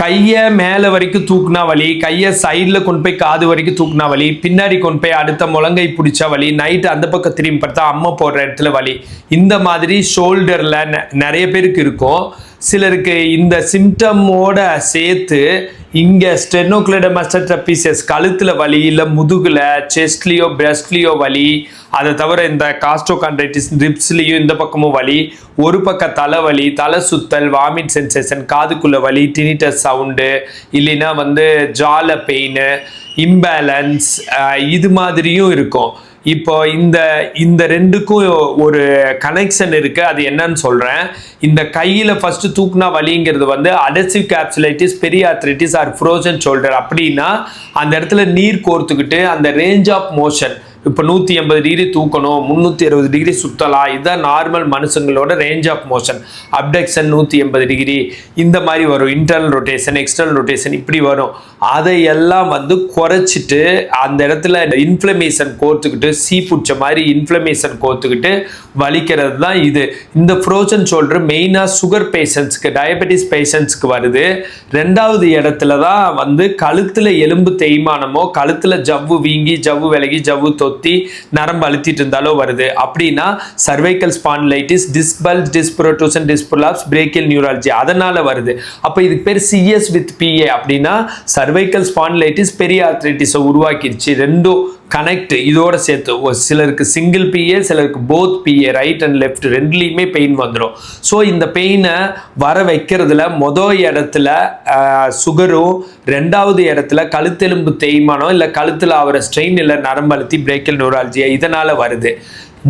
கையை மேலே வரைக்கும் தூக்குனா வலி, கையை சைடில் கொண்டு போய் காது வரைக்கும் தூக்குனா வலி, பின்னாடி கொண்டு போய் அடுத்த முழங்கை பிடிச்சா வலி, நைட்டு அந்த பக்கம் திரும்பி பார்த்தா அம்மா போடுற இடத்துல வலி. இந்த மாதிரி ஷோல்டரில் நிறைய பேருக்கு இருக்கும். சிலருக்கு இந்த சிம்டமோட சேர்த்து இங்கே ஸ்டெனோக்ளைடோமாஸ்டர் ட்ரெபீசியஸ் கழுத்தில் வலி, இல்லை முதுகில் செஸ்ட்லேயோ பிரஸ்ட்லேயோ வலி, அதை தவிர இந்த காஸ்ட்ரோகாண்ட்ரைட்டிஸ் ரிப்ஸ்லேயும் இந்த பக்கமும் வலி, ஒரு பக்கம் தலைவலி, தலை சுத்தல், வாமிட் சென்சேஷன், காதுக்குள்ளே வலி, டினிட்டஸ் சவுண்டு, இல்லைன்னா ஜால பெயின், இம்பேலன்ஸ், இது மாதிரியும் இருக்கும். இப்போ இந்த ரெண்டுக்கும் ஒரு கனெக்ஷன் இருக்கு. அது என்னன்னு சொல்றேன். இந்த கையில ஃபர்ஸ்ட் தூக்குனா வலிங்கிறது adhesive capsulitis, periarthritis or frozen shoulder. அப்படின்னா அந்த இடத்துல நீர் கோர்த்துக்கிட்டு அந்த ரேஞ்ச் ஆஃப் மோஷன், இப்போ 180 டிகிரி தூக்கணும், 360 டிகிரி சுத்தலாம், இதுதான் நார்மல் மனுஷங்களோட range of motion. Abduction 180 degree இந்த மாதிரி வரும், இன்டர்னல் ரொட்டேஷன், எக்ஸ்டர்னல் ரொட்டேஷன் இப்படி வரும். அதையெல்லாம் குறைச்சிட்டு அந்த இடத்துல இன்ஃப்ளமேஷன் கோர்த்துக்கிட்டு, சீ பிடிச்ச மாதிரி இன்ஃப்ளமேஷன் கோர்த்துக்கிட்டு வலிக்கிறது தான் இது. இந்த ஃப்ரோசன் ஷோல்டர் மெயினாக சுகர் பேஷண்ட்ஸ்க்கு, டயபெட்டிஸ் பேஷண்ட்ஸ்க்கு வருது. ரெண்டாவது இடத்துல தான் கழுத்தில் எலும்பு தேய்மானமோ, கழுத்தில் ஜவ்வு வீங்கி, ஜவ்வு விலகி, ஜவ்வு தொத்தி நரம்பு அழுத்திட்டு இருந்தாலோ வருது. அப்படின்னா cervical spondylitis, disc bulge, disc protrusion, disc prolapse, brachial neurology அதனால வருது. அப்போ இதுக்கு பேர் சிஎஸ் வித் பிஏ. அப்படின்னா சர்வைக்கல் ஸ்பாண்டிலைட்டிஸ் பெரியார்த்ரைட்டிஸை உருவாக்கிடுச்சு. ரெண்டும் கனெக்ட் இதோட சேர்த்து. சிலருக்கு சிங்கிள் பிஏ, சிலருக்கு both PA, right and left ரெண்டுலேயுமே பெயின் வந்துடும். ஸோ இந்த பெயினை வர வைக்கிறதுல மொதல் இடத்துல சுகரும், ரெண்டாவது இடத்துல கழுத்தெலும்பு தேய்மானம் இல்லை கழுத்தில் ஆகிற ஸ்ட்ரெயின் இல்லை நரம்பு அழுத்தி, பிரேக்கியல் நியூராலஜியா இதனால் வருது.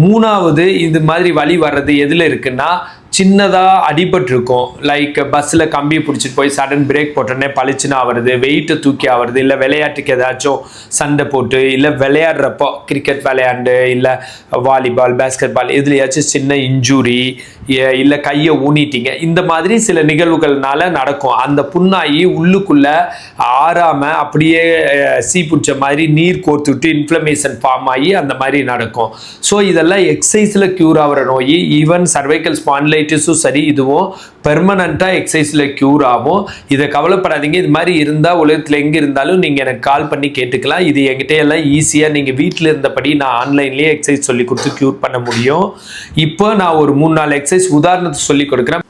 மூணாவது இது மாதிரி வலி வர்றது எதில் இருக்குன்னா, சின்னதாக அடிபட்டிருக்கும். லைக் பஸ்ஸில் கம்பியை பிடிச்சிட்டு போய் சடன் பிரேக் போட்டோன்னே பளிச்சுன்னு ஆகிறது, வெயிட்டை தூக்கி ஆகிறது, இல்லை விளையாட்டுக்கு ஏதாச்சும் சண்டை போட்டு, இல்லை விளையாடுறப்போ கிரிக்கெட் விளையாண்டு, இல்லை வாலிபால், பேஸ்கெட் பால் எதுலையாச்சும் சின்ன இன்ஜூரி, இல்லை கையை ஊனிட்டீங்க, இந்த மாதிரி சில நிகழ்வுகள்னால நடக்கும். அந்த புண்ணாகி உள்ளுக்குள்ளே ஆறாமல் அப்படியே சீ பிடிச்ச மாதிரி நீர் கோர்த்துவிட்டு இன்ஃப்ளமேஷன் ஃபார்ம் ஆகி அந்த மாதிரி நடக்கும். ஸோ இதெல்லாம் எக்ஸசைஸில் க்யூர் ஆகிற நோய். ஈவன் சர்வைக்கல் ஸ்பாண்டிலைட்டிஸும் சரி, இதுவும் பெர்மனண்ட்டாக எக்ஸசைஸில் க்யூர் ஆகும். இதை கவலைப்படாதீங்க. இது மாதிரி இருந்தால் உலகத்தில் எங்கே இருந்தாலும் நீங்கள் எனக்கு கால் பண்ணி கேட்டுக்கலாம். இது என்கிட்ட எல்லாம் ஈஸியாக நீங்கள் வீட்டில் இருந்தபடி நான் ஆன்லைன்லேயே எக்ஸசைஸ் சொல்லி கொடுத்து க்யூர் பண்ண முடியும். இப்போ நான் ஒரு 3-4 எக்ஸசைஸ் உதாரணத்தை சொல்லி கொடுக்குறேன்.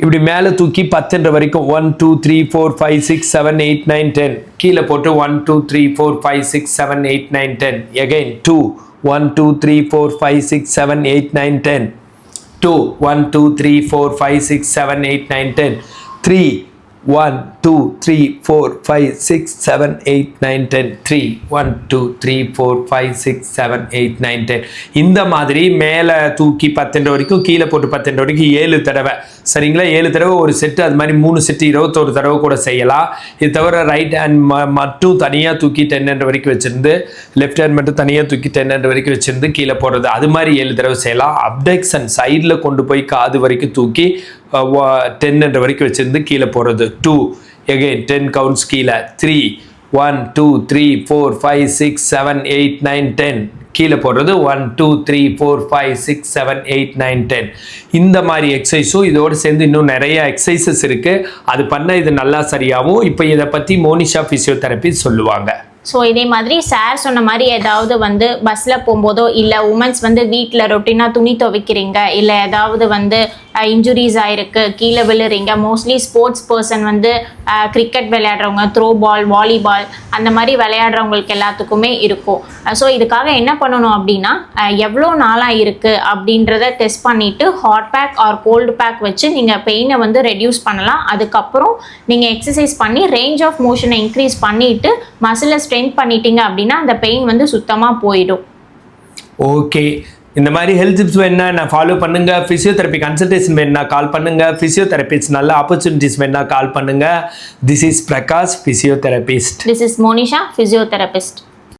இப்படி மேலே தூக்கி 10 வரைக்கும் 1 2 3 4 5 6 7 8 9 10 கீழே போட்டு 1 2 3 4 5 6 7 8 9 10 again 2 1 2 3 4 5 6 7 8 9 10 2 1 2 3 4 5 6 7 8 9 10 3 1 2 3 4 5 6 7 8 9 10 3 1 2 3 4 5 6 7 8 9 10 இந்த மாதிரி மேலே தூக்கி 10 வரைக்கும், கீழே போட்டு 10 வரைக்கும் 7 தடவை. சரிங்களா? 7 தடவை ஒரு செட்டு. அது மாதிரி 3 செட்டு 21 தடவை கூட செய்யலாம். இது தவிர ரைட் ஹேண்ட் மட்டும் தனியாக தூக்கி 10 வரைக்கும் வச்சிருந்து, லெஃப்ட் ஹேண்ட் மட்டும் தனியாக தூக்கி 10 வரைக்கும் வச்சிருந்து கீழே போடுறது, அது மாதிரி 7 தடவை செய்யலாம். அப்டக்ஷன் சைடில் கொண்டு போய் காது வரைக்கும் தூக்கி 10 வரைக்கும் வச்சிருந்து கீழே போடுறது. 2 again 10 கவுண்ட்ஸ் கீழே. 3 1 2 3 4 5 6 7 8 9 10 கீழே போடுறது. 1 2 3 4 5 6 7 8 9 10 இந்த மாதிரி எக்ஸசைஸும் இதோடு சேர்ந்து இன்னும் நிறைய எக்ஸசைசஸ் இருக்குது. அது பண்ண இது நல்லா சரியாகும். இப்போ இதை பற்றி மோனிஷா ஃபிசியோதெரபி சொல்லுவாங்க. ஸோ இதே மாதிரி சார் சொன்ன மாதிரி ஏதாவது பஸ்ஸில் போகும்போதோ, இல்லை உமன்ஸ் வீட்டில் ரொட்டீனாக துணி துவைக்கிறீங்க, இல்லை ஏதாவது இன்ஜுரிஸ் ஆகிருக்கு, கீழே விழுறீங்க. மோஸ்ட்லி ஸ்போர்ட்ஸ் பர்சன் கிரிக்கெட் விளையாடுறவங்க, த்ரோ பால், வாலிபால் அந்த மாதிரி விளையாடுறவங்களுக்கு எல்லாத்துக்குமே இருக்கும். ஸோ இதுக்காக என்ன பண்ணணும் அப்படின்னா, எவ்வளோ நாளாக இருக்குது அப்படின்றத டெஸ்ட் பண்ணிவிட்டு hot pack or cold pack வச்சு நீங்கள் பெயினை ரெடியூஸ் பண்ணலாம். அதுக்கப்புறம் நீங்கள் எக்ஸசைஸ் பண்ணி ரேஞ்ச் ஆஃப் மோஷனை இன்க்ரீஸ் பண்ணிவிட்டு மசிலை ஸ்ட்ரென்த் பண்ணிட்டீங்க அப்படின்னா அந்த பெயின் சுத்தமாக போயிடும். ஓகே. இந்த மாதிரி ஹெல்த் டிப்ஸ் வேணுன்னா நான் ஃபாலோ பண்ணுங்க. ஃபிசியோதெரப்பி கன்சல்டேஷன் வேணுன்னா கால் பண்ணுங்க. ஃபிசியோதெரபிஸ்ட் நல்ல ஆப்பர்ச்சுனிட்டிஸ் வேணுன்னா கால் பண்ணுங்க. This is Prakash, physiotherapist. This is Monisha, physiotherapist.